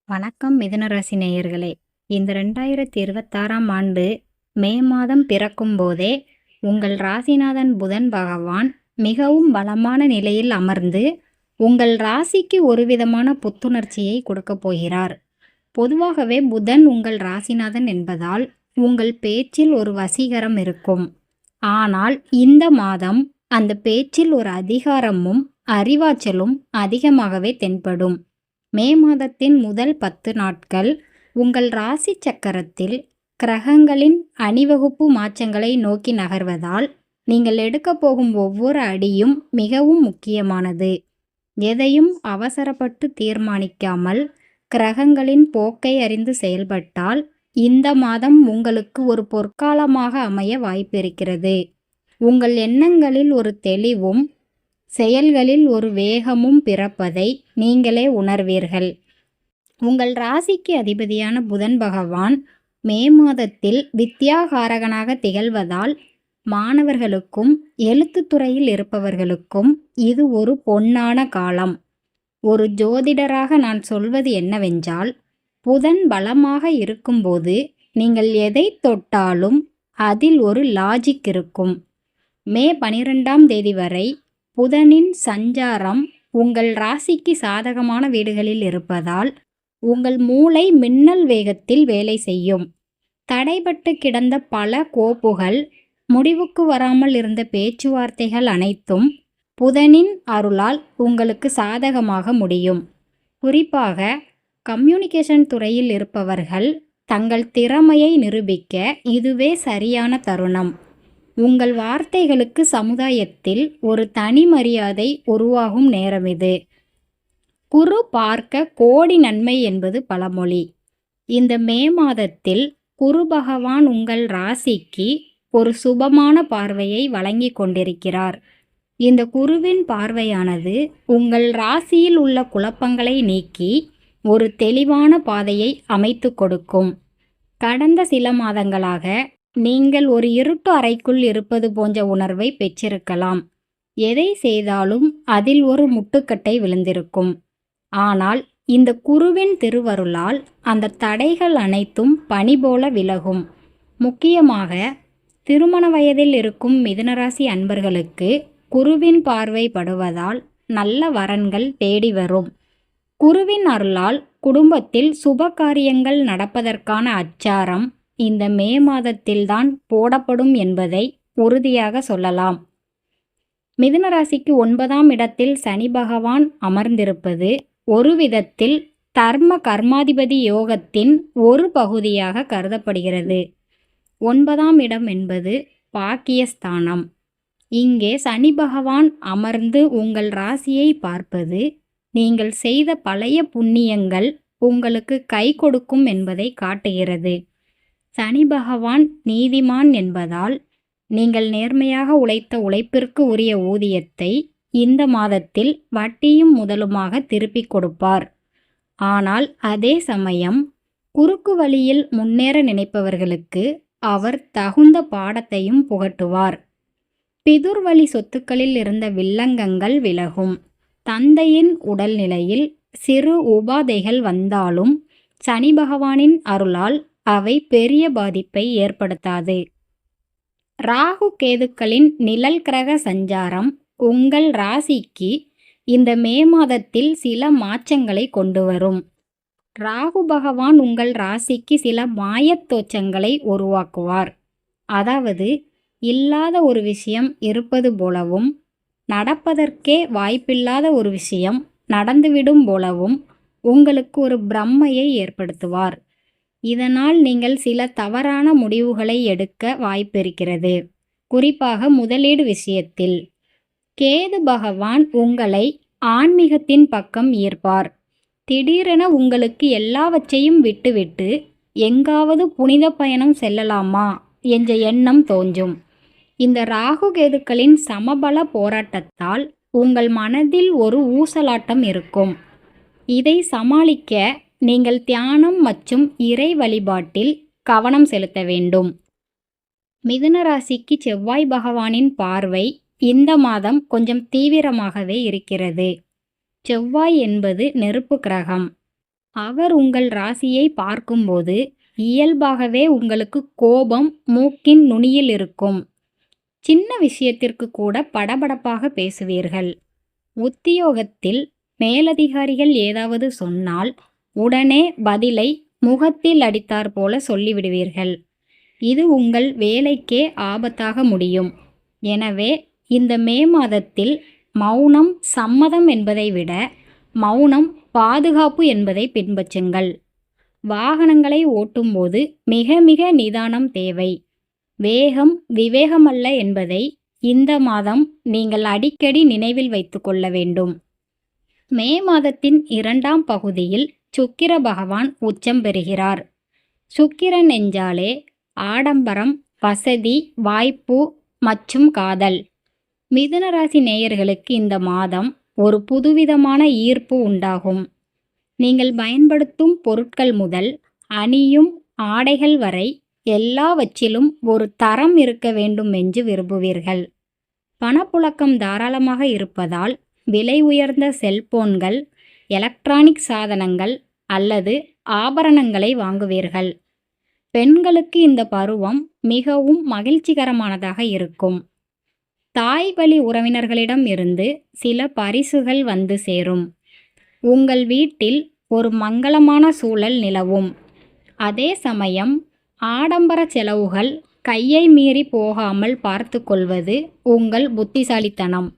வணக்கம் மிதுனராசி நேயர்களே. இந்த 2026ஆம் ஆண்டு மே மாதம் பிறக்கும் போதே உங்கள் ராசிநாதன் புதன் பகவான் மிகவும் பலமான நிலையில் அமர்ந்து உங்கள் ராசிக்கு ஒரு விதமான புத்துணர்ச்சியை கொடுக்கப் போகிறார். பொதுவாகவே புதன் உங்கள் ராசிநாதன் என்பதால் உங்கள் பேச்சில் ஒரு வசீகரம் இருக்கும். ஆனால் இந்த மாதம் அந்த பேச்சில் ஒரு அதிகாரமும் அறிவாற்றலும் அதிகமாகவே தென்படும். மே மாதத்தின் முதல் 10 நாட்கள் உங்கள் ராசி சக்கரத்தில் கிரகங்களின் அணிவகுப்பு மாற்றங்களை நோக்கி நகர்வதால் நீங்கள் எடுக்கப் போகும் ஒவ்வொரு அடியும் மிகவும் முக்கியமானது. எதையும் அவசரப்பட்டு தீர்மானிக்காமல் கிரகங்களின் போக்கை அறிந்து செயல்பட்டால் இந்த மாதம் உங்களுக்கு ஒரு பொற்காலமாக அமைய வாய்ப்பிருக்கிறது. உங்கள் எண்ணங்களில் ஒரு தெளிவும் செயல்களில் ஒரு வேகமும் பிறப்பதை நீங்களே உணர்வீர்கள். உங்கள் ராசிக்கு அதிபதியான புதன் பகவான் மே மாதத்தில் வித்யாகாரகனாக திகழ்வதால் மாணவர்களுக்கும் எழுத்துத்துறையில் இருப்பவர்களுக்கும் இது ஒரு பொன்னான காலம். ஒரு ஜோதிடராக நான் சொல்வது என்னவென்றால், புதன் பலமாக இருக்கும்போது நீங்கள் எதை தொட்டாலும் அதில் ஒரு லாஜிக் இருக்கும். மே 12ஆம் தேதி வரை புதனின் சஞ்சாரம் உங்கள் ராசிக்கு சாதகமான வீடுகளில் இருப்பதால் உங்கள் மூளை மின்னல் வேகத்தில் வேலை செய்யும். தடைபட்டு கிடந்த பல கோப்புகள், முடிவுக்கு வராமல் இருந்த பேச்சுவார்த்தைகள் அனைத்தும் புதனின் அருளால் உங்களுக்கு சாதகமாக முடியும். குறிப்பாக கம்யூனிகேஷன் துறையில் இருப்பவர்கள் தங்கள் திறமையை நிரூபிக்க இதுவே சரியான தருணம். உங்கள் வார்த்தைகளுக்கு சமுதாயத்தில் ஒரு தனி மரியாதை உருவாகும் நேரம் இது. குரு பார்க்க கோடி நன்மை என்பது பழமொழி. இந்த மே மாதத்தில் குரு பகவான் உங்கள் ராசிக்கு ஒரு சுபமான பார்வையை வழங்கி கொண்டிருக்கிறார். இந்த குருவின் பார்வையானது உங்கள் ராசியில் உள்ள குழப்பங்களை நீக்கி ஒரு தெளிவான பாதையை அமைத்து கொடுக்கும். கடந்த சில மாதங்களாக நீங்கள் ஒரு இருட்டு அறைக்குள் இருப்பது போன்ற உணர்வை பெற்றிருக்கலாம். எதை செய்தாலும் அதில் ஒரு முட்டுக்கட்டை விழுந்திருக்கும். ஆனால் இந்த குருவின் திருவருளால் அந்த தடைகள் அனைத்தும் பனி போல விலகும். முக்கியமாக திருமண வயதில் இருக்கும் மிதுனராசி அன்பர்களுக்கு குருவின் பார்வை படுவதால் நல்ல வரன்கள் தேடி வரும். குருவின் அருளால் குடும்பத்தில் சுப காரியங்கள் நடப்பதற்கான அச்சாரம் இந்த மே மாதத்தில்தான் போடப்படும் என்பதை உறுதியாக சொல்லலாம். மிதுனராசிக்கு 9ஆம் இடத்தில் சனி பகவான் அமர்ந்திருப்பது ஒரு விதத்தில் தர்ம கர்மாதிபதி யோகத்தின் ஒரு பகுதியாக கருதப்படுகிறது. 9ஆம் இடம் என்பது பாக்கியஸ்தானம். இங்கே சனி பகவான் அமர்ந்து உங்கள் ராசியை பார்ப்பது நீங்கள் செய்த பழைய புண்ணியங்கள் உங்களுக்கு கை கொடுக்கும் என்பதை காட்டுகிறது. சனி பகவான் நீதிமான் என்பதால் நீங்கள் நேர்மையாக உழைத்த உழைப்பிற்கு உரிய ஊதியத்தை இந்த மாதத்தில் வட்டியும் முதலுமாக திருப்பிக் கொடுப்பார். ஆனால் அதே சமயம் குறுக்கு வழியில் முன்னேற நினைப்பவர்களுக்கு அவர் தகுந்த பாடத்தையும் புகட்டுவார். பிதுர்வழி சொத்துக்களில் இருந்த வில்லங்கங்கள் விலகும். தந்தையின் உடல்நிலையில் சிறு உபாதைகள் வந்தாலும் சனி பகவானின் அருளால் அவை பெரிய பாதிப்பை ஏற்படுத்தாது. ராகு கேதுக்களின் நிழல் கிரக சஞ்சாரம் உங்கள் ராசிக்கு இந்த மே மாதத்தில் சில மாற்றங்களை கொண்டு வரும். ராகு பகவான் உங்கள் ராசிக்கு சில மாயத்தோற்றங்களை உருவாக்குவார். அதாவது இல்லாத ஒரு விஷயம் இருப்பது போலவும் நடப்பதற்கே வாய்ப்பில்லாத ஒரு விஷயம் நடந்துவிடும் போலவும் உங்களுக்கு ஒரு பிரம்மையை ஏற்படுத்துவார். இதனால் நீங்கள் சில தவறான முடிவுகளை எடுக்க வாய்ப்பிருக்கிறது. குறிப்பாக முதலீடு விஷயத்தில். கேது பகவான் உங்களை ஆன்மீகத்தின் பக்கம் ஈர்ப்பார். திடீரென உங்களுக்கு எல்லாவற்றையும் விட்டுவிட்டு எங்காவது புனித பயணம் செல்லலாமா என்ற எண்ணம் தோன்றும். இந்த ராகு கேதுக்களின் சமபல போராட்டத்தால் உங்கள் மனதில் ஒரு ஊசலாட்டம் இருக்கும். இதை சமாளிக்க நீங்கள் தியானம் மற்றும் இறை வழிபாட்டில் கவனம் செலுத்த வேண்டும். மிதுன ராசிக்கு செவ்வாய் பகவானின் பார்வை இந்த மாதம் கொஞ்சம் தீவிரமாகவே இருக்கிறது. செவ்வாய் என்பது நெருப்பு கிரகம். அவர் உங்கள் ராசியை பார்க்கும்போது இயல்பாகவே உங்களுக்கு கோபம் மூக்கின் நுனியில் இருக்கும். சின்ன விஷயத்திற்கு கூட படபடப்பாக பேசுவீர்கள். உத்தியோகத்தில் மேலதிகாரிகள் ஏதாவது சொன்னால் உடனே பதிலை முகத்தில் அடித்தார் போல சொல்லிவிடுவீர்கள். இது உங்கள் வேலைக்கே ஆபத்தாக முடியும். எனவே இந்த மே மாதத்தில் மௌனம் சம்மதம் என்பதை விட மௌனம் பாதுகாப்பு என்பதை பின்பற்றுங்கள். வாகனங்களை ஓட்டும்போது மிக மிக நிதானம் தேவை. வேகம் விவேகமல்ல என்பதை இந்த மாதம் நீங்கள் அடிக்கடி நினைவில் வைத்து கொள்ள வேண்டும். மே மாதத்தின் 2ஆம் பகுதியில் சுக்கிர பகவான் உச்சம் பெறுகிறார். சுக்கிரன் என்றாலே ஆடம்பரம், வசதி, வாய்ப்பு மற்றும் காதல். மிதுன ராசி நேயர்களுக்கு இந்த மாதம் ஒரு புதுவிதமான ஈர்ப்பு உண்டாகும். நீங்கள் பயன்படுத்தும் பொருட்கள் முதல் அணியும் ஆடைகள் வரை எல்லாவற்றிலும் ஒரு தரம் இருக்க வேண்டும் என்று விரும்புவீர்கள். பணப்புழக்கம் தாராளமாக இருப்பதால் விலை உயர்ந்த செல்போன்கள், எலக்ட்ரானிக் சாதனங்கள் அல்லது ஆபரணங்களை வாங்குவீர்கள். பெண்களுக்கு இந்த பருவம் மிகவும் மகிழ்ச்சிகரமானதாக இருக்கும். தாய் வழி உறவினர்களிடம் இருந்து சில பரிசுகள் வந்து சேரும். உங்கள் வீட்டில் ஒரு மங்களமான சூழல் நிலவும். அதே சமயம் ஆடம்பர செலவுகள் கையை மீறி போகாமல் பார்த்து கொள்வது உங்கள் புத்திசாலித்தனம்.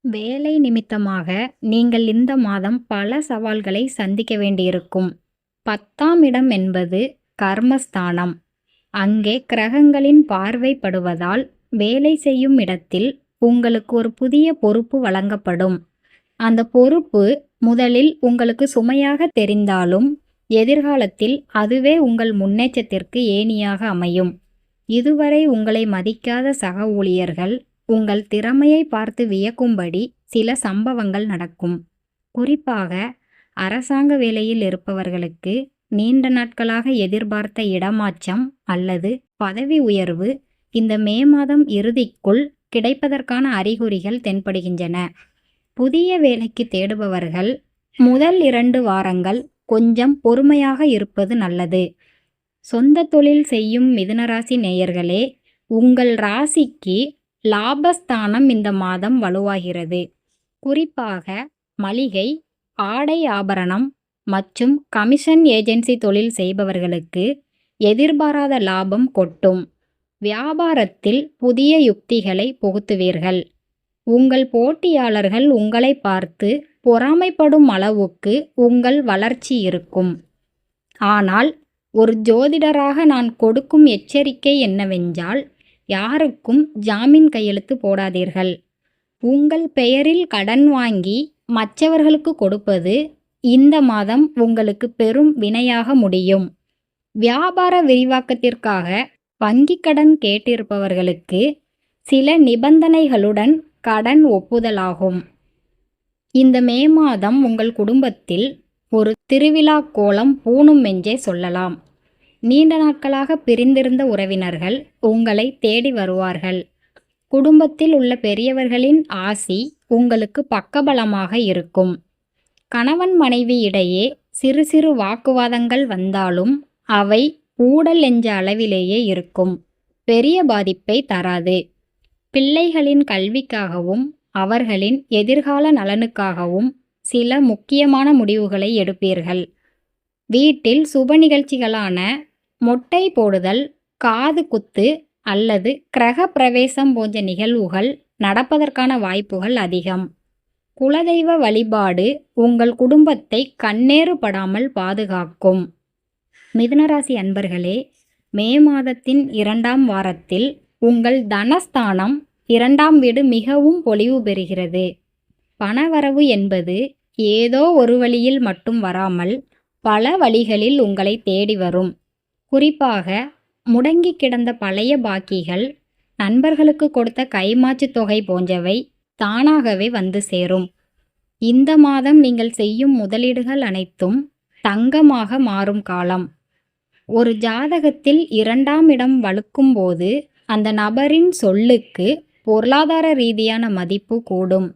வேலை நிமித்தமாக நீங்கள் இந்த மாதம் பல சவால்களை சந்திக்க வேண்டியிருக்கும். 10ஆம் இடம் என்பது கர்மஸ்தானம். அங்கே கிரகங்களின் பார்வை படுவதால் வேலை செய்யும் இடத்தில் உங்களுக்கு ஒரு புதிய பொறுப்பு வழங்கப்படும். அந்த பொறுப்பு முதலில் உங்களுக்கு சுமையாக தெரிந்தாலும் எதிர்காலத்தில் அதுவே உங்கள் முன்னேற்றத்திற்கு ஏணியாக அமையும். இதுவரை உங்களை மதிக்காத சக ஊழியர்கள் உங்கள் திறமையை பார்த்து வியக்கும்படி சில சம்பவங்கள் நடக்கும். குறிப்பாக அரசாங்க வேலையில் இருப்பவர்களுக்கு நீண்ட நாட்களாக எதிர்பார்த்த இடமாற்றம் அல்லது பதவி உயர்வு இந்த மே மாதம் இறுதிக்குள் கிடைப்பதற்கான அறிகுறிகள் தென்படுகின்றன. புதிய வேலைக்கு தேடுபவர்கள் முதல் 2 வாரங்கள் கொஞ்சம் பொறுமையாக இருப்பது நல்லது. சொந்த தொழில் செய்யும் மிதுனராசி நேயர்களே, உங்கள் ராசிக்கு லாபஸ்தானம் இந்த மாதம் வலுவாகிறது. குறிப்பாக மளிகை, ஆடை ஆபரணம் மற்றும் கமிஷன் ஏஜென்சி தொழில் செய்பவர்களுக்கு எதிர்பாராத லாபம் கொட்டும். வியாபாரத்தில் புதிய யுக்திகளை புகுத்துவீர்கள். உங்கள் போட்டியாளர்கள் உங்களை பார்த்து பொறாமைப்படும் அளவுக்கு உங்கள் வளர்ச்சி இருக்கும். ஆனால் ஒரு ஜோதிடராக நான் கொடுக்கும் எச்சரிக்கை என்னவென்றால், யாருக்கும் ஜாமீன் கையெழுத்து போடாதீர்கள். உங்கள் பெயரில் கடன் வாங்கி மற்றவர்களுக்கு கொடுப்பது இந்த மாதம் உங்களுக்கு பெரும் வினையாக முடியும். வியாபார விரிவாக்கத்திற்காக வங்கிக் கடன் கேட்டிருப்பவர்களுக்கு சில நிபந்தனைகளுடன் கடன் ஒப்புதலாகும். இந்த மே மாதம் உங்கள் குடும்பத்தில் ஒரு திருவிழா கோலம் பூணும் என்றே சொல்லலாம். நீண்ட நாட்களாக பிரிந்திருந்த உறவினர்கள் உங்களை தேடி வருவார்கள். குடும்பத்தில் உள்ள பெரியவர்களின் ஆசி உங்களுக்கு பக்கபலமாக இருக்கும். கணவன் மனைவி இடையே சிறு சிறு வாக்குவாதங்கள் வந்தாலும் அவை ஊடல் என்ற அளவிலேயே இருக்கும். பெரிய பாதிப்பை தராது. பிள்ளைகளின் கல்விக்காகவும் அவர்களின் எதிர்கால நலனுக்காகவும் சில முக்கியமான முடிவுகளை எடுப்பீர்கள். வீட்டில் சுப நிகழ்ச்சிகளான மொட்டை போடுதல், காது குத்து அல்லது கிரக பிரவேசம் போன்ற நிகழ்வுகள் நடப்பதற்கான வாய்ப்புகள் அதிகம். குலதெய்வ வழிபாடு உங்கள் குடும்பத்தை கண்ணேறு படாமல் பாதுகாக்கும். மிதுனராசி அன்பர்களே, மே மாதத்தின் 2ஆம் வாரத்தில் உங்கள் தனஸ்தானம் 2ஆம் வீடு மிகவும் பொலிவு பெறுகிறது. பணவரவு என்பது ஏதோ ஒரு வழியில் மட்டும் வராமல் பல வழிகளில் உங்களை தேடி வரும். குறிப்பாக முடங்கி கிடந்த பழைய பாக்கிகள், நண்பர்களுக்கு கொடுத்த கைமாற்று தொகை போன்றவை தானாகவே வந்து சேரும். இந்த மாதம் நீங்கள் செய்யும் முதலீடுகள் அனைத்தும் தங்கமாக மாறும் காலம். ஒரு ஜாதகத்தில் 2ஆம் இடம் வலுக்கும் போது அந்த நபரின் சொல்லுக்கு பொருளாதார ரீதியான மதிப்பு கூடும்.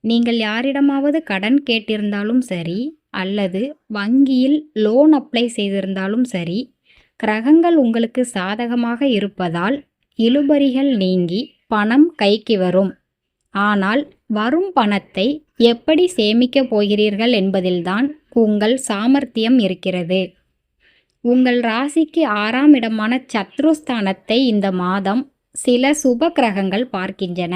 நீங்கள் யாரிடமாவது கடன் கேட்டிருந்தாலும் சரி, அல்லது வங்கியில் லோன் அப்ளை செய்திருந்தாலும் சரி, கிரகங்கள் உங்களுக்கு சாதகமாக இருப்பதால் இழுபறிகள் நீங்கி பணம் கைக்கு வரும். ஆனால் வரும் பணத்தை எப்படி சேமிக்கப் போகிறீர்கள் என்பதில்தான் உங்கள் சாமர்த்தியம் இருக்கிறது. உங்கள் ராசிக்கு 6ஆம் இடமான சத்ருஸ்தானத்தை இந்த மாதம் சில சுப கிரகங்கள் பார்க்கின்றன.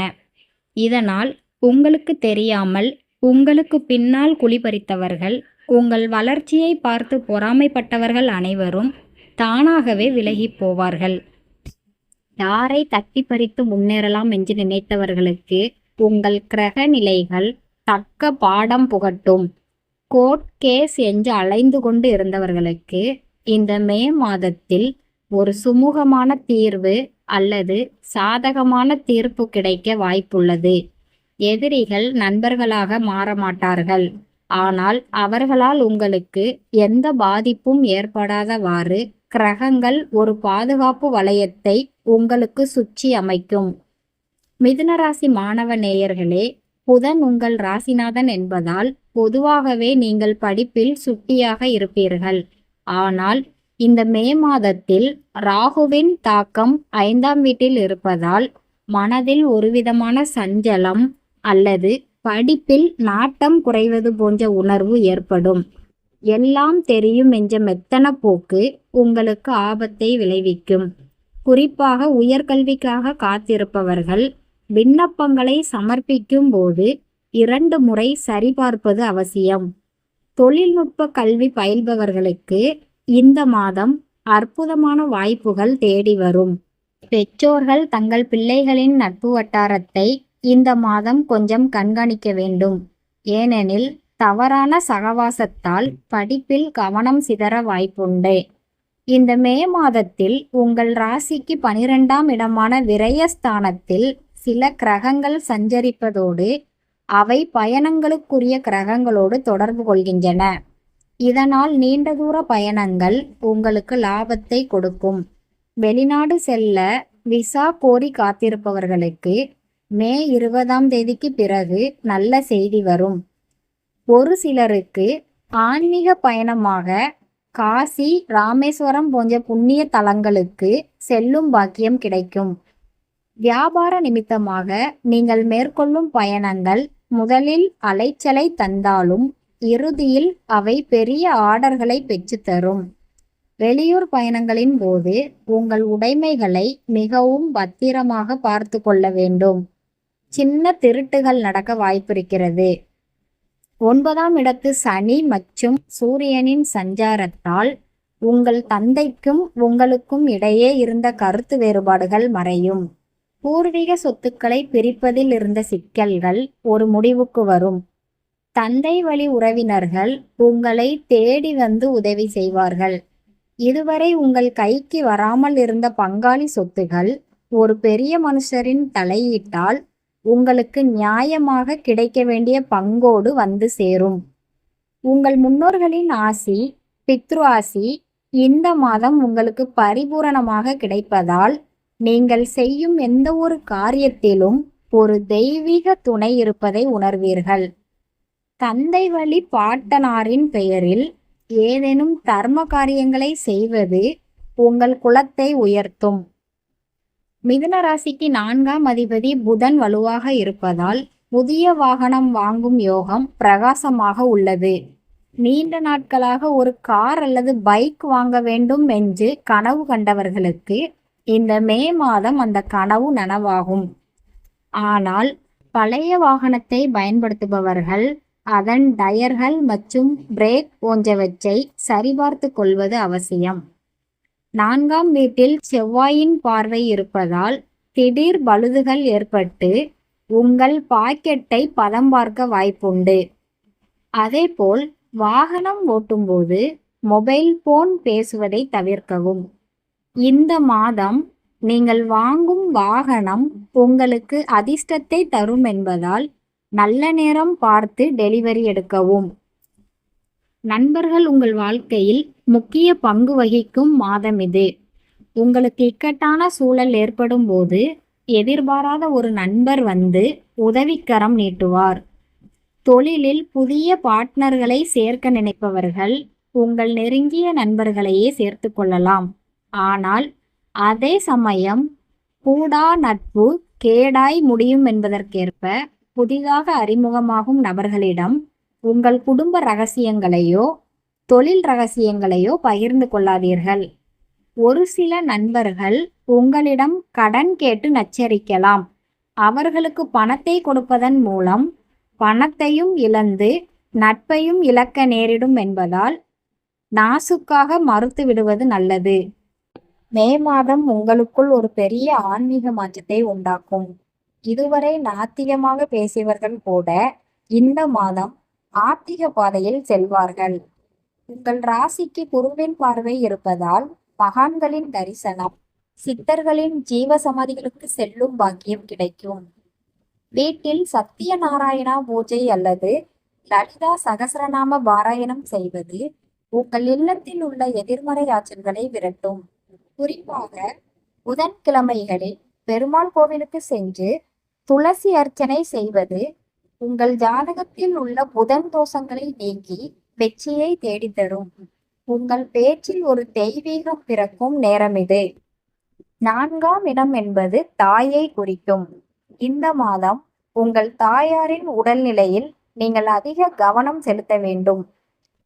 இதனால் உங்களுக்கு தெரியாமல் உங்களுக்கு பின்னால் குழிபறித்தவர்கள், உங்கள் வளர்ச்சியை பார்த்து பொறாமைப்பட்டவர்கள் அனைவரும் தானாகவே விலகிப் போவார்கள். யாரை தட்டி பறித்து முன்னேறலாம் என்று நினைத்தவர்களுக்கு உங்கள் கிரக நிலைகள் தக்க பாடம் புகட்டும். கோர்ட் கேஸ் என்று அலைந்து கொண்டு இருந்தவர்களுக்கு இந்த மே மாதத்தில் ஒரு சுமூகமான தீர்வு அல்லது சாதகமான தீர்ப்பு கிடைக்க வாய்ப்புள்ளது. எதிரிகள் நண்பர்களாக மாறமாட்டார்கள். ஆனால் அவர்களால் உங்களுக்கு எந்த பாதிப்பும் ஏற்படாதவாறு கிரகங்கள் ஒரு பாதுகாப்பு வளையத்தை உங்களுக்கு சுற்றி அமைக்கும். மிதுனராசி மாணவ நேயர்களே, புதன் உங்கள் ராசிநாதன் என்பதால் பொதுவாகவே நீங்கள் படிப்பில் சுட்டியாக இருப்பீர்கள். ஆனால் இந்த மே மாதத்தில் ராகுவின் தாக்கம் 5ஆம் வீட்டில் இருப்பதால் மனதில் ஒருவிதமான சஞ்சலம் அல்லது படிப்பில் நாட்டம் குறைவது போன்ற உணர்வு ஏற்படும். எல்லாம் தெரியும் என்ற மெத்தன போக்கு உங்களுக்கு ஆபத்தை விளைவிக்கும். குறிப்பாக உயர்கல்விக்காக காத்திருப்பவர்கள் விண்ணப்பங்களை சமர்ப்பிக்கும் போது 2 முறை சரிபார்ப்பது அவசியம். தொழில்நுட்ப கல்வி பயில்பவர்களுக்கு இந்த மாதம் அற்புதமான வாய்ப்புகள் தேடி வரும். பெற்றோர்கள் தங்கள் பிள்ளைகளின் நட்பு வட்டாரத்தை இந்த மாதம் கொஞ்சம் கண்காணிக்க வேண்டும். ஏனெனில் தவறான சகவாசத்தால் படிப்பில் கவனம் சிதற வாய்ப்புண்டு. இந்த மே மாதத்தில் உங்கள் ராசிக்கு 12ஆம் இடமான விரயஸ்தானத்தில் சில கிரகங்கள் சஞ்சரிப்பதோடு அவை பயணங்களுக்குரிய கிரகங்களோடு தொடர்பு கொள்கின்றன. இதனால் நீண்ட தூர பயணங்கள் உங்களுக்கு லாபத்தை கொடுக்கும். வெளிநாடு செல்ல விசா கோரி காத்திருப்பவர்களுக்கு மே 20ஆம் தேதிக்கு பிறகு நல்ல செய்தி வரும். ஒரு சிலருக்கு ஆன்மீக பயணமாக காசி, ராமேஸ்வரம் போன்ற புண்ணிய தலங்களுக்கு செல்லும் பாக்கியம் கிடைக்கும். வியாபார நிமித்தமாக நீங்கள் மேற்கொள்ளும் பயணங்கள் முதலில் அலைச்சலை தந்தாலும் இறுதியில் அவை பெரிய ஆர்டர்களை பெற்றுத்தரும். வெளியூர் பயணங்களின் போது உங்கள் உடைமைகளை மிகவும் பத்திரமாக பார்த்து கொள்ள வேண்டும். சின்ன திருட்டுகள் நடக்க வாய்ப்பிருக்கிறது. 9ஆம் இடத்து சனி மற்றும் சூரியனின் சஞ்சாரத்தால் உங்கள் தந்தைக்கும் உங்களுக்கும் இடையே இருந்த கருத்து வேறுபாடுகள் மறையும். பூர்வீக சொத்துக்களை பிரிப்பதில் இருந்த சிக்கல்கள் ஒரு முடிவுக்கு வரும். தந்தை வழி உறவினர்கள் உங்களை தேடி வந்து உதவி செய்வார்கள். இதுவரை உங்கள் கைக்கு வராமல் இருந்த பங்காளி சொத்துகள் ஒரு பெரிய மனுஷரின் தலையீட்டால் உங்களுக்கு நியாயமாக கிடைக்க வேண்டிய பங்கோடு வந்து சேரும். உங்கள் முன்னோர்களின் ஆசி, பித்ரு ஆசி இந்த மாதம் உங்களுக்கு பரிபூரணமாக கிடைப்பதால் நீங்கள் செய்யும் எந்த ஒரு காரியத்திலும் ஒரு தெய்வீக துணை இருப்பதை உணர்வீர்கள். தந்தை வழி பாட்டனாரின் பெயரில் ஏதேனும் தர்ம காரியங்களை செய்வது உங்கள் குலத்தை உயர்த்தும். மிதுன ராசிக்கு 4ஆம் அதிபதி புதன் வலுவாக இருப்பதால் புதிய வாகனம் வாங்கும் யோகம் பிரகாசமாக உள்ளது. நீண்ட நாட்களாக ஒரு கார் அல்லது பைக் வாங்க வேண்டும் என்று கனவு கண்டவர்களுக்கு இந்த மே மாதம் அந்த கனவு நனவாகும். ஆனால் பழைய வாகனத்தை பயன்படுத்துபவர்கள் அதன் டயர்கள் மற்றும் பிரேக் போன்றவற்றை சரிபார்த்து கொள்வது அவசியம். 4ஆம் வீட்டில் செவ்வாயின் பார்வை இருப்பதால் திடீர் பழுதுகள் ஏற்பட்டு உங்கள் பாக்கெட்டை பதம் பார்க்க வாய்ப்புண்டு. அதேபோல் வாகனம் ஓட்டும்போது மொபைல் போன் பேசுவதை தவிர்க்கவும். இந்த மாதம் நீங்கள் வாங்கும் வாகனம் உங்களுக்கு அதிர்ஷ்டத்தை தரும் என்பதால் நல்ல நேரம் பார்த்து டெலிவரி எடுக்கவும். நண்பர்கள் உங்கள் வாழ்க்கையில் முக்கிய பங்கு வகிக்கும் மாதம் இது. உங்களுக்கு இக்கட்டான சூழல் ஏற்படும் போது எதிர்பாராத ஒரு நண்பர் வந்து உதவிக்கரம் நீட்டுவார். தொழிலில் புதிய பார்ட்னர்களை சேர்க்க நினைப்பவர்கள் உங்கள் நெருங்கிய நண்பர்களையே சேர்த்து கொள்ளலாம். ஆனால் அதே சமயம் கூடா நட்பு கேடாய் முடியும் என்பதற்கேற்ப புதிதாக அறிமுகமாகும் நபர்களிடம் உங்கள் குடும்ப ரகசியங்களையோ தொழில் ரகசியங்களையோ பகிர்ந்து கொள்ளாதீர்கள். ஒரு சில நண்பர்கள் உங்களிடம் கடன் கேட்டு நச்சரிக்கலாம். அவர்களுக்கு பணத்தை கொடுப்பதன் மூலம் பணத்தையும் இழந்து நட்பையும் இழக்க நேரிடும் என்பதால் நாசுக்காக மறுத்து விடுவது நல்லது. மே மாதம் உங்களுக்குள் ஒரு பெரிய ஆன்மீக மாற்றத்தை உண்டாக்கும். இதுவரை நாத்திகமாக பேசியவர்கள் கூட இந்த மாதம் ஆத்திக பாதையில் செல்வார்கள். உங்கள் ராசிக்கு குருவின் பார்வை இருப்பதால் மகான்களின் தரிசனம், சித்தர்களின் ஜீவ சமாதிகளுக்கு செல்லும் பாக்கியம் கிடைக்கும். வீட்டில் சத்தியநாராயணா பூஜை அல்லது லலிதா சகசரநாம பாராயணம் செய்வது உங்கள் இல்லத்தில் உள்ள எதிர்மறை ஆற்றல்களை விரட்டும். குறிப்பாக புதன்கிழமைகளில் பெருமாள் கோவிலுக்கு சென்று துளசி அர்ச்சனை செய்வது உங்கள் ஜாதகத்தில் உள்ள புதன் தோஷங்களை நீக்கி வெற்றியை தேடித்தரும். உங்கள் பேச்சில் ஒரு தெய்வீகம் பிறக்கும் நேரம் இது. 4ஆம் இடம் என்பது தாயை குறிக்கும். இந்த மாதம் உங்கள் தாயாரின் உடல்நிலையில் நீங்கள் அதிக கவனம் செலுத்த வேண்டும்.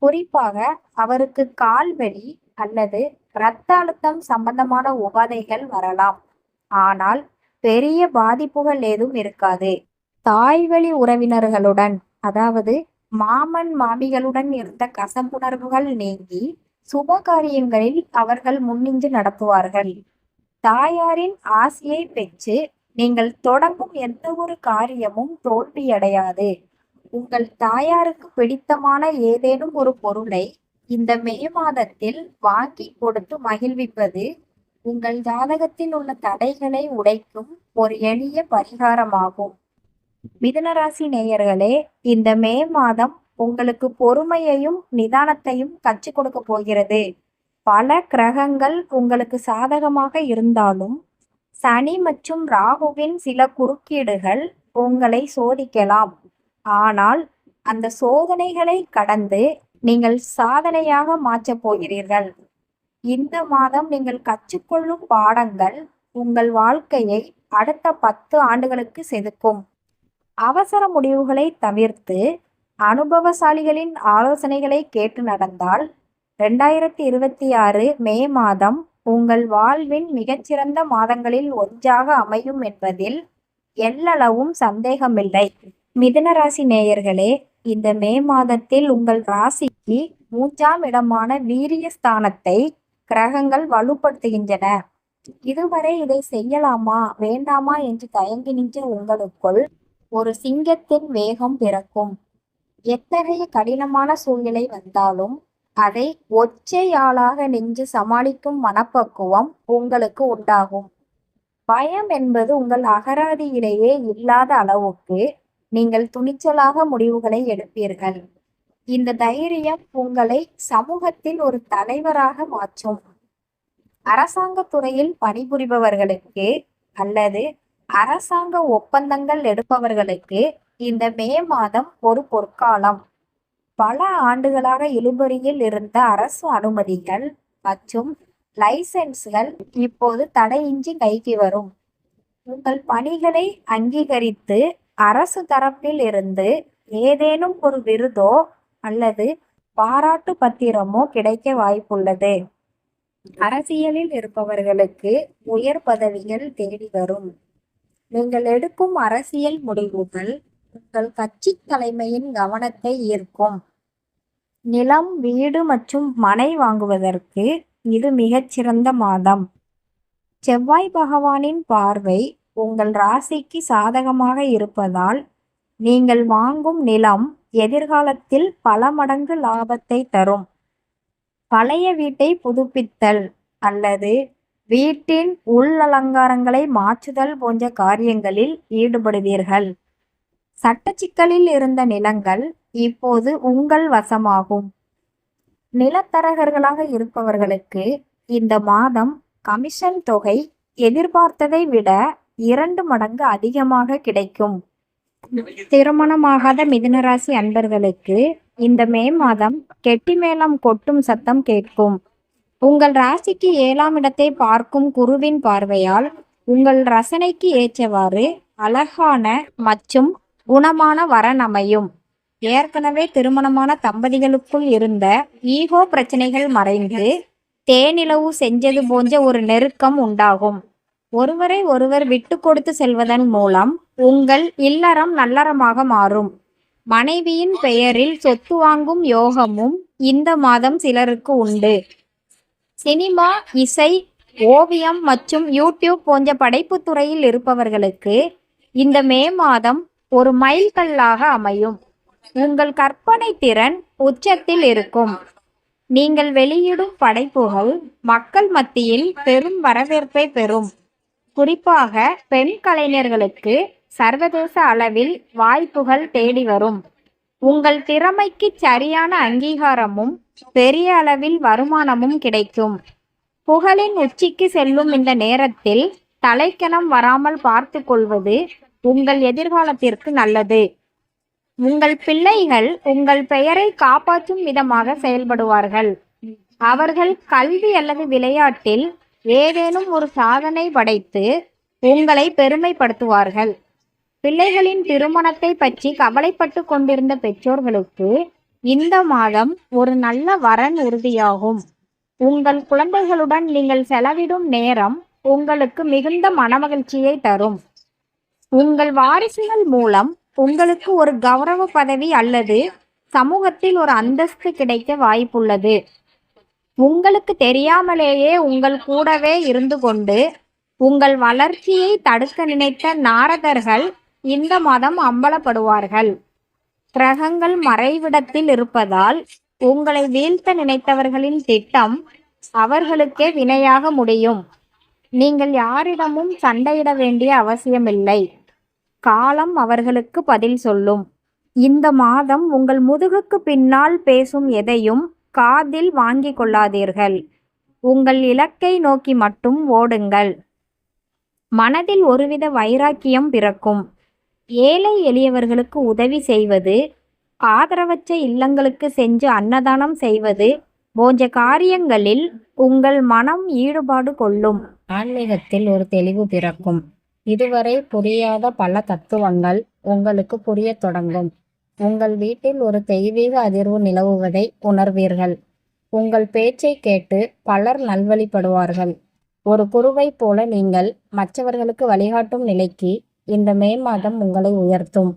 குறிப்பாக அவருக்கு கால்வலி அல்லது இரத்த அழுத்தம் சம்பந்தமான உபாதைகள் வரலாம். ஆனால் பெரிய பாதிப்புகள் ஏதும் இருக்காது. தாய்வழி உறவினர்களுடன், அதாவது மாமன் மாமிகளுடன் இருந்த கசப்புணர்வுகள் நீங்கி சுப காரியங்களில் அவர்கள் முன்னின்று நடத்துவார்கள். தாயாரின் ஆசியை பெற்று நீங்கள் தொடங்கும் எந்த ஒரு காரியமும் தோல்வியடையாது. உங்கள் தாயாருக்கு பிடித்தமான ஏதேனும் ஒரு பொருளை இந்த மே மாதத்தில் வாங்கி கொடுத்து மகிழ்விப்பது உங்கள் ஜாதகத்தில் உள்ள தடைகளை உடைக்கும் ஒரு எளிய பரிகாரமாகும். மிதுனராசி நேயர்களே, இந்த மே மாதம் உங்களுக்கு பொறுமையையும் நிதானத்தையும் கற்றுக் கொடுக்க போகிறது. பல கிரகங்கள் உங்களுக்கு சாதகமாக இருந்தாலும் சனி மற்றும் ராகுவின் சில குறுக்கீடுகள் உங்களை சோதிக்கலாம். ஆனால் அந்த சோதனைகளை கடந்து நீங்கள் சாதனையாக மாற்றப் போகிறீர்கள். இந்த மாதம் நீங்கள் கற்றுக்கொள்ளும் பாடங்கள் உங்கள் வாழ்க்கையை அடுத்த 10 ஆண்டுகளுக்கு செதுக்கும். அவசர முடிவுகளை தவிர்த்து அனுபவசாலிகளின் ஆலோசனைகளை கேட்டு நடந்தால் 2026 மே மாதம் உங்கள் வாழ்வின் மிகச்சிறந்த மாதங்களில் ஒன்றாக அமையும் என்பதில் எல்லளவும் சந்தேகமில்லை. மிதுனராசி நேயர்களே, இந்த மே மாதத்தில் உங்கள் ராசிக்கு 3ஆம் இடமான வீரியஸ்தானத்தை கிரகங்கள் வலுப்படுத்துகின்றன. இதுவரை இதை செய்யலாமா வேண்டாமா என்று தயங்கி நின்ற உங்களுக்குள் ஒரு சிங்கத்தின் வேகம் பிறக்கும். எத்தகைய கடினமான சூழ்நிலை வந்தாலும் அதை ஒற்றையாளாக நின்று சமாளிக்கும் மனப்பக்குவம் உங்களுக்கு உண்டாகும். பயம் என்பது உங்கள் அகராதியிலேயே இல்லாத அளவுக்கு நீங்கள் துணிச்சலாக முடிவுகளை எடுப்பீர்கள். இந்த தைரியம் உங்களை சமூகத்தில் ஒரு தலைவராக மாற்றும். அரசாங்க துறையில் பணிபுரிபவர்களுக்கு அல்லது அரசாங்க ஒப்பந்தங்கள் எடுப்பவர்களுக்கு இந்த மே மாதம் ஒரு பொற்காலம். பல ஆண்டுகளாக இழுபறியில் இருந்த அரசு அனுமதிகள் மற்றும் லைசென்ஸ்கள் இப்போது தடையின்றி கைக்கு வரும். உங்கள் பணிகளை அங்கீகரித்து அரசு தரப்பில் இருந்து ஏதேனும் ஒரு விருதோ அல்லது பாராட்டு பத்திரமோ கிடைக்க வாய்ப்புள்ளது. அரசியலில் இருப்பவர்களுக்கு உயர் பதவிகள் தேடி வரும். நீங்கள் எடுக்கும் அரசியல் முடிவுகள் உங்கள் கட்சி தலைமையின் கவனத்தை ஈர்க்கும். நிலம், வீடு மற்றும் மனை வாங்குவதற்கு இது மிகச்சிறந்த மாதம். செவ்வாய் பகவானின் பார்வை உங்கள் ராசிக்கு சாதகமாக இருப்பதால் நீங்கள் வாங்கும் நிலம் எதிர்காலத்தில் பல மடங்கு லாபத்தை தரும். பழைய வீட்டை புதுப்பித்தல் அல்லது வீட்டின் உள் அலங்காரங்களை மாற்றுதல் போன்ற காரியங்களில் ஈடுபடுவீர்கள். சட்ட சிக்கலில் இருந்த நிலங்கள் இப்போது உங்கள் வசமாகும். நிலத்தரகர்களாக இருப்பவர்களுக்கு இந்த மாதம் கமிஷன் தொகை எதிர்பார்த்ததை விட 2 மடங்கு அதிகமாக கிடைக்கும். திருமணமாகாத மிதுனராசி அன்பர்களுக்கு இந்த மே மாதம் கெட்டிமேளம் கொட்டும் சத்தம் கேட்கும். உங்கள் ராசிக்கு 7ஆம் இடத்தை பார்க்கும் குருவின் பார்வையால் உங்கள் ரசனைக்கு ஏற்றவாறு அழகான மற்றும் குணமான வரன் அமையும். ஏற்கனவே திருமணமான தம்பதிகளுக்குள் இருந்த ஈகோ பிரச்சனைகள் மறைந்து தேனிலவு செஞ்சது போன்ற ஒரு நெருக்கம் உண்டாகும். ஒருவரை ஒருவர் விட்டு கொடுத்து செல்வதன் மூலம் உங்கள் இல்லறம் நல்லறமாக மாறும். மனைவியின் பெயரில் சொத்து வாங்கும் யோகமும் இந்த மாதம் சிலருக்கு உண்டு. சினிமா, இசை, ஓவியம் மற்றும் யூடியூப் போன்ற படைப்பு துறையில் இருப்பவர்களுக்கு இந்த மே மாதம் ஒரு மைல்கல்லாக அமையும். உங்கள் கற்பனை திறன் உச்சத்தில் இருக்கும். நீங்கள் வெளியிடும் படைப்புகள் மக்கள் மத்தியில் பெரும் வரவேற்பை பெறும். குறிப்பாக பெண் கலைஞர்களுக்கு சர்வதேச அளவில் வாய்ப்புகள் தேடி வரும். உங்கள் திறமைக்கு சரியான அங்கீகாரமும் பெரிய அளவில் வருமானமும் கிடைக்கும். புகழின் உச்சிக்கு செல்லும் இந்த நேரத்தில் தலைக்கணம் வராமல் பார்த்து கொள்வது உங்கள் எதிர்காலத்திற்கு நல்லது. உங்கள் பிள்ளைகள் உங்கள் பெயரை காப்பாற்றும் விதமாக செயல்படுவார்கள். அவர்கள் கல்வி அல்லது விளையாட்டில் ஏதேனும் ஒரு சாதனை படைத்து உங்களை பெருமைப்படுத்துவார்கள். பிள்ளைகளின் திருமணத்தை பற்றி கவலைப்பட்டு கொண்டிருந்த பெற்றோர்களுக்கு இந்த மாதம் ஒரு நல்ல வரன் உறுதியாகும். உங்கள் குழந்தைகளுடன் நீங்கள் செலவிடும் நேரம் உங்களுக்கு மிகுந்த மனமகிழ்ச்சியை தரும். உங்கள் வாரிசுகள் மூலம் உங்களுக்கு ஒரு கௌரவ பதவி அல்லது சமூகத்தில் ஒரு அந்தஸ்து கிடைக்க வாய்ப்புள்ளது. உங்களுக்கு தெரியாமலேயே உங்கள் கூடவே இருந்து கொண்டு உங்கள் வளர்ச்சியை தடுக்க நினைத்த நாரதர்கள் இந்த மாதம் அம்பலப்படுவார்கள். கிரகங்கள் மறைவிடத்தில் இருப்பதால் உங்களை வீழ்த்த நினைத்தவர்களின் திட்டம் அவர்களுக்கே வினையாக முடியும். நீங்கள் யாரிடமும் சண்டையிட வேண்டிய அவசியமில்லை. காலம் அவர்களுக்கு பதில் சொல்லும். இந்த மாதம் உங்கள் முதுகுக்கு பின்னால் பேசும் எதையும் காதில் வாங்கிக் கொள்ளாதீர்கள். உங்கள் இலக்கை நோக்கி மட்டும் ஓடுங்கள். மனதில் ஒருவித வைராக்கியம் பிறக்கும். ஏழை எளியவர்களுக்கு உதவி செய்வது, ஆதரவற்ற இல்லங்களுக்கு சென்று அன்னதானம் செய்வது போன்ற காரியங்களில் உங்கள் மனம் ஈடுபாடு கொள்ளும். ஆன்மீகத்தில் ஒரு தெளிவு பிறக்கும். இதுவரை புரியாத பல தத்துவங்கள் உங்களுக்கு புரியத் தொடங்கும். உங்கள் வீட்டில் ஒரு தெய்வீக அதிர்வு நிலவுவதை உணர்வீர்கள். உங்கள் பேச்சை கேட்டு பலர் நல்வழிப்படுவார்கள். ஒரு குருவை போல நீங்கள் மற்றவர்களுக்கு வழிகாட்டும் நிலைக்கு இந்த மே மாதம் உங்களை உயர்த்தும்.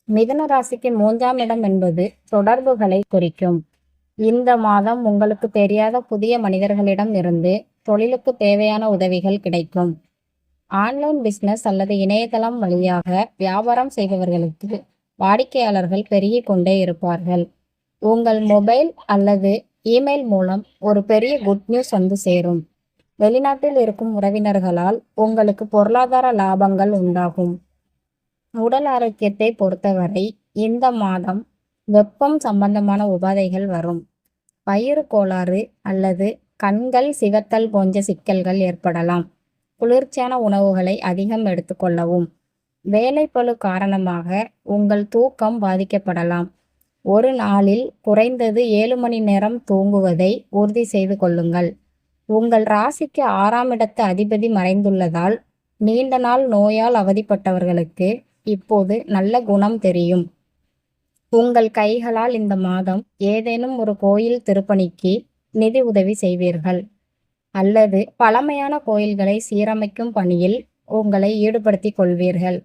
மிதுன ராசிக்கு 3ஆம் இடம் என்பது தொடர்புகளை குறிக்கும். இந்த மாதம் உங்களுக்கு தெரியாத புதிய மனிதர்களிடம் இருந்து தொழிலுக்கு தேவையான உதவிகள் கிடைக்கும். ஆன்லைன் பிசினஸ் அல்லது இணையதளம் வழியாக வியாபாரம் செய்பவர்களுக்கு வாடிக்கையாளர்கள் பெருகி கொண்டே இருப்பார்கள். உங்கள் மொபைல் அல்லது இமெயில் மூலம் ஒரு பெரிய குட் நியூஸ் வந்து சேரும். வெளிநாட்டில் இருக்கும் உறவினர்களால் உங்களுக்கு பொருளாதார லாபங்கள் உண்டாகும். உடல் ஆரோக்கியத்தை பொறுத்தவரை இந்த மாதம் வெப்பம் சம்பந்தமான உபாதைகள் வரும். வயிறு கோளாறு அல்லது கண்கள் சிவத்தல் போன்ற சிக்கல்கள் ஏற்படலாம். குளிர்ச்சியான உணவுகளை அதிகம் எடுத்துக்கொள்ளவும். வேலைப்பளு காரணமாக உங்கள் தூக்கம் பாதிக்கப்படலாம். ஒரு நாளில் குறைந்தது 7 மணி நேரம் தூங்குவதை உறுதி செய்து கொள்ளுங்கள். உங்கள் ராசிக்கு 6ஆம் இடத்து அதிபதி மறைந்துள்ளதால் நீண்ட நாள் நோயால் அவதிப்பட்டவர்களுக்கு இப்போது நல்ல குணம் தெரியும். உங்கள் கைகளால் இந்த மாதம் ஏதேனும் ஒரு கோயில் திருப்பணிக்கு நிதி உதவி செய்வீர்கள் அல்லது பழமையான கோயில்களை சீரமைக்கும் பணியில் உங்களை ஈடுபடுத்திக் கொள்வீர்கள்.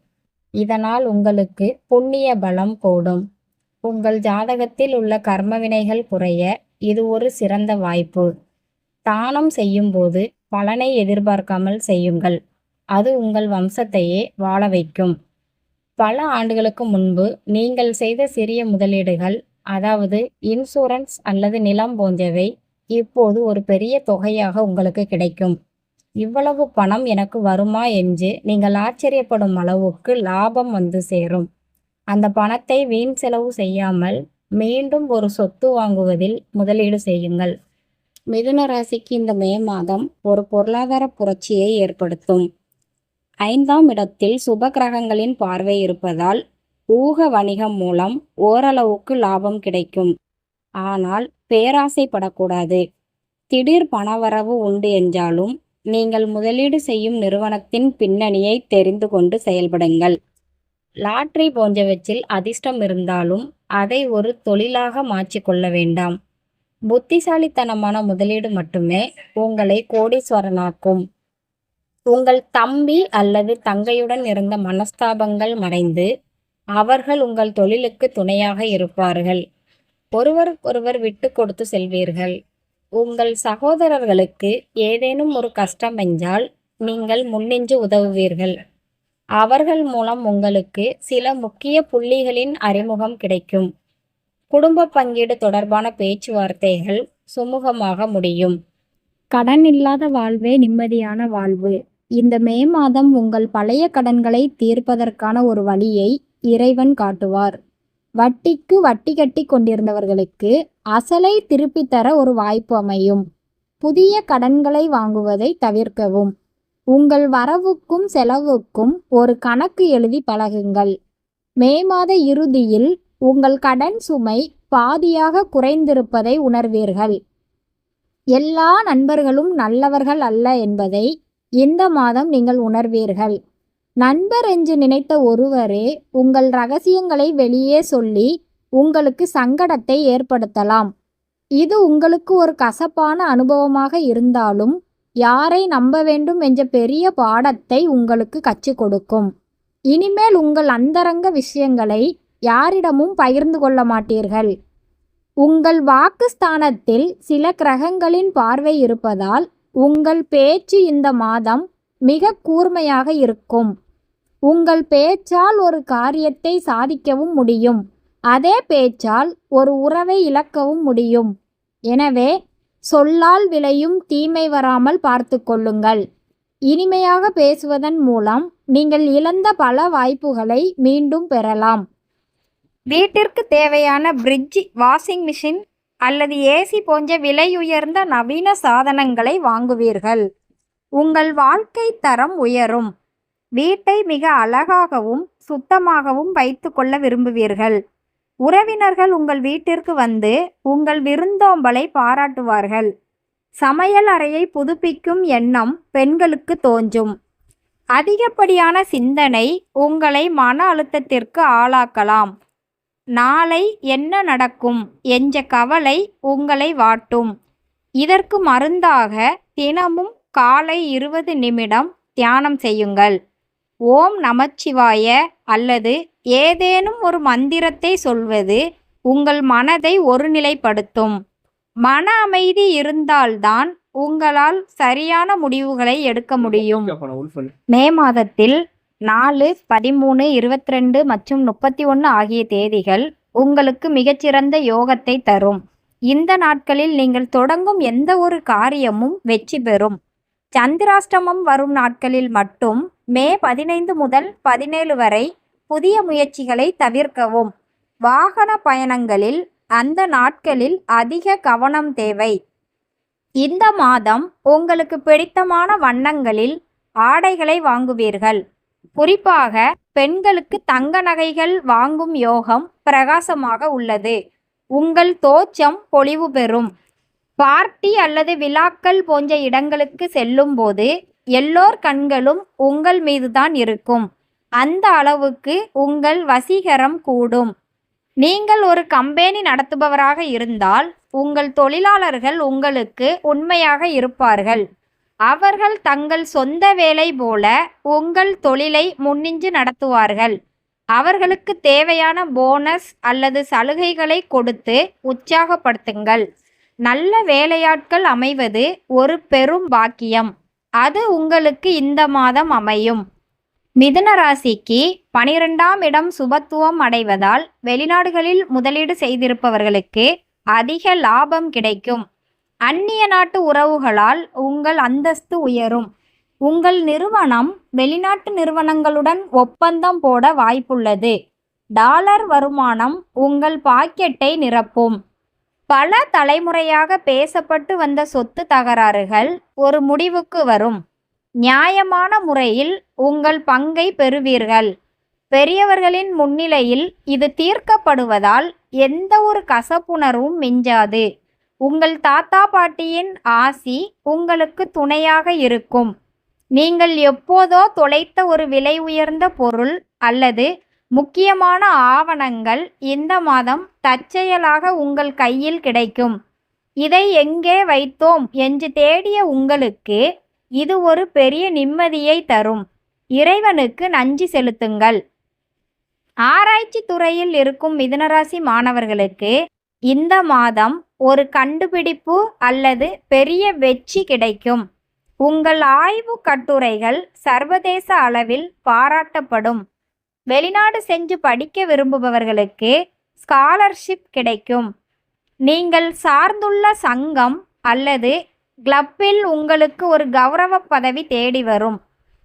இதனால் உங்களுக்கு புண்ணிய பலம் கூடும். உங்கள் ஜாதகத்தில் உள்ள கர்மவினைகள் குறைய இது ஒரு சிறந்த வாய்ப்பு. தானம் செய்யும்போது பலனை எதிர்பார்க்காமல் செய்யுங்கள். அது உங்கள் வம்சத்தையே வாழ வைக்கும். பல ஆண்டுகளுக்கு முன்பு நீங்கள் செய்த சிறிய முதலீடுகள், அதாவது இன்சூரன்ஸ் அல்லது நிலம் போன்றவை இப்போது ஒரு பெரிய தொகையாக உங்களுக்கு கிடைக்கும். இவ்வளவு பணம் எனக்கு வருமா என்று நீங்கள் ஆச்சரியப்படும் அளவுக்கு லாபம் வந்து சேரும். அந்த பணத்தை வீண் செலவு செய்யாமல் மீண்டும் ஒரு சொத்து வாங்குவதில் முதலீடு செய்யுங்கள். மிதுன ராசிக்கு இந்த மே மாதம் ஒரு பொருளாதார புரட்சியை ஏற்படுத்தும். 5ஆம் இடத்தில் சுப கிரகங்களின் பார்வை இருப்பதால் ஊக வணிகம் மூலம் ஓரளவுக்கு லாபம் கிடைக்கும். ஆனால் பேராசைப்படக்கூடாது. திடீர் பணவரவு உண்டு என்றாலும் நீங்கள் முதலீடு செய்யும் நிறுவனத்தின் பின்னணியை தெரிந்து கொண்டு செயல்படுங்கள். லாட்டரி போன்றவற்றில் அதிர்ஷ்டம் இருந்தாலும் அதை ஒரு தொழிலாக மாற்றிக்கொள்ள வேண்டாம். புத்திசாலித்தனமான முதலீடு மட்டுமே உங்களை கோடீஸ்வரனாக்கும். உங்கள் தம்பி அல்லது தங்கையுடன் இருந்த மனஸ்தாபங்கள் மறைந்து அவர்கள் உங்கள் தொழிலுக்கு துணையாக இருப்பார்கள். ஒருவருக்கொருவர் விட்டு கொடுத்து செல்வீர்கள். உங்கள் சகோதரர்களுக்கு ஏதேனும் ஒரு கஷ்டம் என்றால் நீங்கள் முன்னின்று உதவுவீர்கள். அவர்கள் மூலம் உங்களுக்கு சில முக்கிய புள்ளிகளின் அறிமுகம் கிடைக்கும். குடும்ப பங்கீடு தொடர்பான பேச்சுவார்த்தைகள் சுமூகமாக முடியும். கடன் இல்லாத வாழ்வே நிம்மதியான வாழ்வு. இந்த மே மாதம் உங்கள் பழைய கடன்களை தீர்ப்பதற்கான ஒரு வழியை இறைவன் காட்டுவார். வட்டிக்கு வட்டி கட்டி கொண்டிருந்தவர்களுக்கு அசலை திருப்பித் தர ஒரு வாய்ப்பு அமையும். புதிய கடன்களை வாங்குவதை தவிர்க்கவும். உங்கள் வரவுக்கும் செலவுக்கும் ஒரு கணக்கு எழுதி பழகுங்கள். மே மாத இறுதியில் உங்கள் கடன் சுமை பாதியாக குறைந்திருப்பதை உணர்வீர்கள். எல்லா நண்பர்களும் நல்லவர்கள் அல்ல என்பதை இந்த மாதம் நீங்கள் உணர்வீர்கள். நண்பர் என்று நினைத்த ஒருவரே உங்கள் ரகசியங்களை வெளியே சொல்லி உங்களுக்கு சங்கடத்தை ஏற்படுத்தலாம். இது உங்களுக்கு ஒரு கசப்பான அனுபவமாக இருந்தாலும் யாரை நம்ப வேண்டும் என்ற பெரிய பாடத்தை உங்களுக்கு கற்றுக் கொடுக்கும். இனிமேல் உங்கள் அந்தரங்க விஷயங்களை யாரிடமும் பகிர்ந்து கொள்ள மாட்டீர்கள். உங்கள் வாக்குஸ்தானத்தில் சில கிரகங்களின் பார்வை இருப்பதால் உங்கள் பேச்சு இந்த மாதம் மிக கூர்மையாக இருக்கும். உங்கள் பேச்சால் ஒரு காரியத்தை சாதிக்கவும் முடியும். அதே பேச்சால் ஒரு உறவை இழக்கவும் முடியும். எனவே சொல்லால் விளையும் தீமை வராமல் பார்த்து கொள்ளுங்கள். இனிமையாக பேசுவதன் மூலம் நீங்கள் இழந்த பல வாய்ப்புகளை மீண்டும் பெறலாம். வீட்டிற்கு தேவையான ஃப்ரிட்ஜ், வாஷிங் மிஷின் அல்லது ஏசி போன்ற விலையுயர்ந்த நவீன சாதனங்களை வாங்குவீர்கள். உங்கள் வாழ்க்கை தரம் உயரும். வீட்டை மிக அழகாகவும் சுத்தமாகவும் வைத்து கொள்ள விரும்புவீர்கள். உறவினர்கள் உங்கள் வீட்டிற்கு வந்து உங்கள் விருந்தோம்பலை பாராட்டுவார்கள். சமையல் அறையை புதுப்பிக்கும் எண்ணம் பெண்களுக்கு தோன்றும். அதிகப்படியான சிந்தனை உங்களை மன அழுத்தத்திற்கு ஆளாக்கலாம். நாளை என்ன நடக்கும் என்ற கவலை உங்களை வாட்டும். இதற்கு மருந்தாக தினமும் காலை 20 நிமிடம் தியானம் செய்யுங்கள். ஓம் நமச்சிவாய அல்லது ஏதேனும் ஒரு மந்திரத்தை சொல்வது உங்கள் மனதை ஒருநிலைப்படுத்தும். மன அமைதி இருந்தால்தான் உங்களால் சரியான முடிவுகளை எடுக்க முடியும். மே மாதத்தில் 4, 13, 22 மற்றும் 31 ஆகிய தேதிகள் உங்களுக்கு மிகச்சிறந்த யோகத்தை தரும். இந்த நாட்களில் நீங்கள் தொடங்கும் எந்த ஒரு காரியமும் வெற்றி பெறும். சந்திராஷ்டமம் வரும் நாட்களில் மட்டும் மே 15 முதல் 17 வரை புதிய முயற்சிகளை தவிர்க்கவும். வாகன பயணங்களில் அந்த நாட்களில் அதிக கவனம் தேவை. இந்த மாதம் உங்களுக்கு பிடித்தமான வண்ணங்களில் ஆடைகளை வாங்குவீர்கள். குறிப்பாக பெண்களுக்கு தங்க நகைகள் வாங்கும் யோகம் பிரகாசமாக உள்ளது. உங்கள் தோற்றம் பொலிவு பெறும். பார்ட்டி அல்லது விழாக்கள் போன்ற இடங்களுக்கு செல்லும்போது எல்லோர் கண்களும் உங்கள் மீதுதான் இருக்கும். அந்த அளவுக்கு உங்கள் வசீகரம் கூடும். நீங்கள் ஒரு கம்பெனி நடத்துபவராக இருந்தால் உங்கள் தொழிலாளர்கள் உங்களுக்கு உண்மையாக இருப்பார்கள். அவர்கள் தங்கள் சொந்த வேலை போல உங்கள் தொழிலை முன்னின்று நடத்துவார்கள். அவர்களுக்கு தேவையான போனஸ் அல்லது சலுகைகளை கொடுத்து உற்சாகப்படுத்துங்கள். நல்ல வேலையாட்கள் அமைவது ஒரு பெரும் பாக்கியம். அது உங்களுக்கு இந்த மாதம் அமையும். மிதுன ராசிக்கு 12ஆம் இடம் சுபத்துவம் அடைவதால் வெளிநாடுகளில் முதலீடு செய்திருப்பவர்களுக்கு அதிக லாபம் கிடைக்கும். அந்நிய நாட்டு உறவுகளால் உங்கள் அந்தஸ்து உயரும். உங்கள் நிறுவனம் வெளிநாட்டு நிறுவனங்களுடன் ஒப்பந்தம் போட வாய்ப்புள்ளது. டாலர் வருமானம் உங்கள் பாக்கெட்டை நிரப்பும். பல தலைமுறையாக பேசப்பட்டு வந்த சொத்து தகராறுகள் ஒரு முடிவுக்கு வரும். நியாயமான முறையில் உங்கள் பங்கை பெறுவீர்கள். பெரியவர்களின் முன்னிலையில் இது தீர்க்கப்படுவதால் எந்த ஒரு கசப்புணர்வும் மிஞ்சாது. உங்கள் தாத்தா பாட்டியின் ஆசி உங்களுக்கு துணையாக இருக்கும். நீங்கள் எப்போதோ தொலைத்த ஒரு விலை உயர்ந்த பொருள் அல்லது முக்கியமான ஆவணங்கள் இந்த மாதம் தற்செயலாக உங்கள் கையில் கிடைக்கும். இதை எங்கே வைத்தோம் என்று தேடிய உங்களுக்கு இது ஒரு பெரிய நிம்மதியை தரும். இறைவனுக்கு நன்றி செலுத்துங்கள். ஆராய்ச்சி துறையில் இருக்கும் மிதுனராசி மாணவர்களுக்கு இந்த மாதம் ஒரு கண்டுபிடிப்பு அல்லது பெரிய வெற்றி கிடைக்கும். உங்கள் ஆய்வு கட்டுரைகள் சர்வதேச அளவில் பாராட்டப்படும். வெளிநாடு சென்று படிக்க விரும்புபவர்களுக்கு ஸ்காலர்ஷிப் கிடைக்கும். நீங்கள் சார்ந்துள்ள சங்கம் அல்லது கிளப்பில் உங்களுக்கு ஒரு கௌரவ பதவி தேடி வரும்.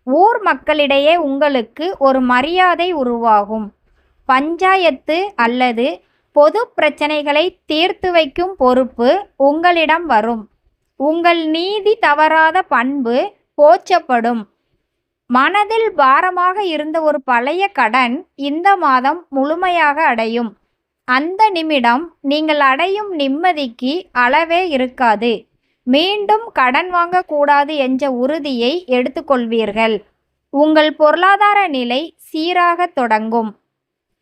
ஊர் மக்களிடையே உங்களுக்கு ஒரு மரியாதை உருவாகும். பஞ்சாயத்து அல்லது பொது பிரச்சனைகளை தீர்த்து வைக்கும் பொறுப்பு உங்களிடம் வரும். உங்கள் நீதி தவறாத பண்பு போற்றப்படும். மனதில் பாரமாக இருந்த ஒரு பழைய கடன் இந்த மாதம் முழுமையாக அடையும். அந்த நிமிடம் நீங்கள் அடையும் நிம்மதிக்கு அளவே இருக்காது. மீண்டும் கடன் வாங்கக்கூடாது என்ற உறுதியை எடுத்துக்கொள்வீர்கள். உங்கள் பொருளாதார நிலை சீராக தொடங்கும்.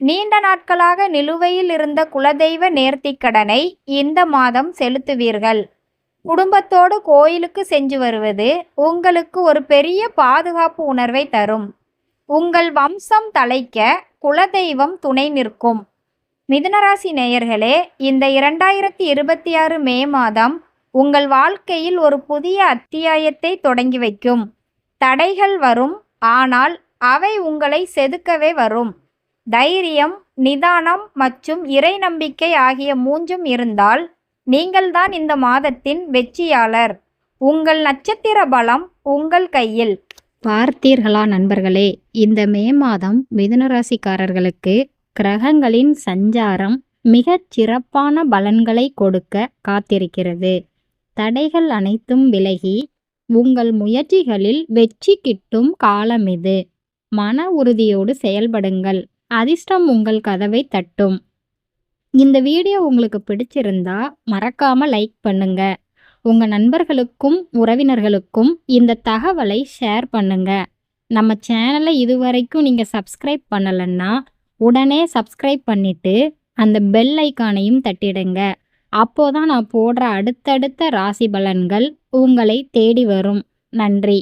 நீண்ட நாட்களாக நிலுவையில் இருந்த குலதெய்வ நேர்த்திக்கடனை இந்த மாதம் செலுத்துவீர்கள். குடும்பத்தோடு கோயிலுக்கு சென்று வருவது உங்களுக்கு ஒரு பெரிய பாதுகாப்பு உணர்வை தரும். உங்கள் வம்சம் தழைக்க குலதெய்வம் துணை நிற்கும். மிதுனராசி நேயர்களே, இந்த 2026 மே மாதம் உங்கள் வாழ்க்கையில் ஒரு புதிய அத்தியாயத்தை தொடங்கி வைக்கும். தடைகள் வரும், ஆனால் அவை உங்களை செதுக்கவே வரும். தைரியம், நிதானம் மற்றும் இறை நம்பிக்கை ஆகிய மூன்றும் இருந்தால் நீங்கள்தான் இந்த மாதத்தின் வெற்றியாளர். உங்கள் நட்சத்திர பலம் உங்கள் கையில். பார்த்தீர்களா நண்பர்களே, இந்த மே மாதம் மிதுனராசிக்காரர்களுக்கு கிரகங்களின் சஞ்சாரம் மிகச் சிறப்பான பலன்களை கொடுக்க காத்திருக்கிறது. தடைகள் அனைத்தும் விலகி உங்கள் முயற்சிகளில் வெற்றி கிட்டும் காலம் இது. மன உறுதியோடு செயல்படுங்கள். அதிர்ஷ்டம் உங்கள் கதவை தட்டும். இந்த வீடியோ உங்களுக்கு பிடிச்சிருந்தா மறக்காம லைக் பண்ணுங்க. உங்க நண்பர்களுக்கும் உறவினர்களுக்கும் இந்த தகவலை ஷேர் பண்ணுங்க. நம்ம சேனலை இதுவரைக்கும் நீங்க சப்ஸ்கிரைப் பண்ணலன்னா உடனே சப்ஸ்கிரைப் பண்ணிட்டு அந்த பெல் ஐக்கானையும் தட்டிடுங்க. அப்போதான் நான் போடுற அடுத்தடுத்த ராசி பலன்கள் உங்களை தேடி வரும். நன்றி.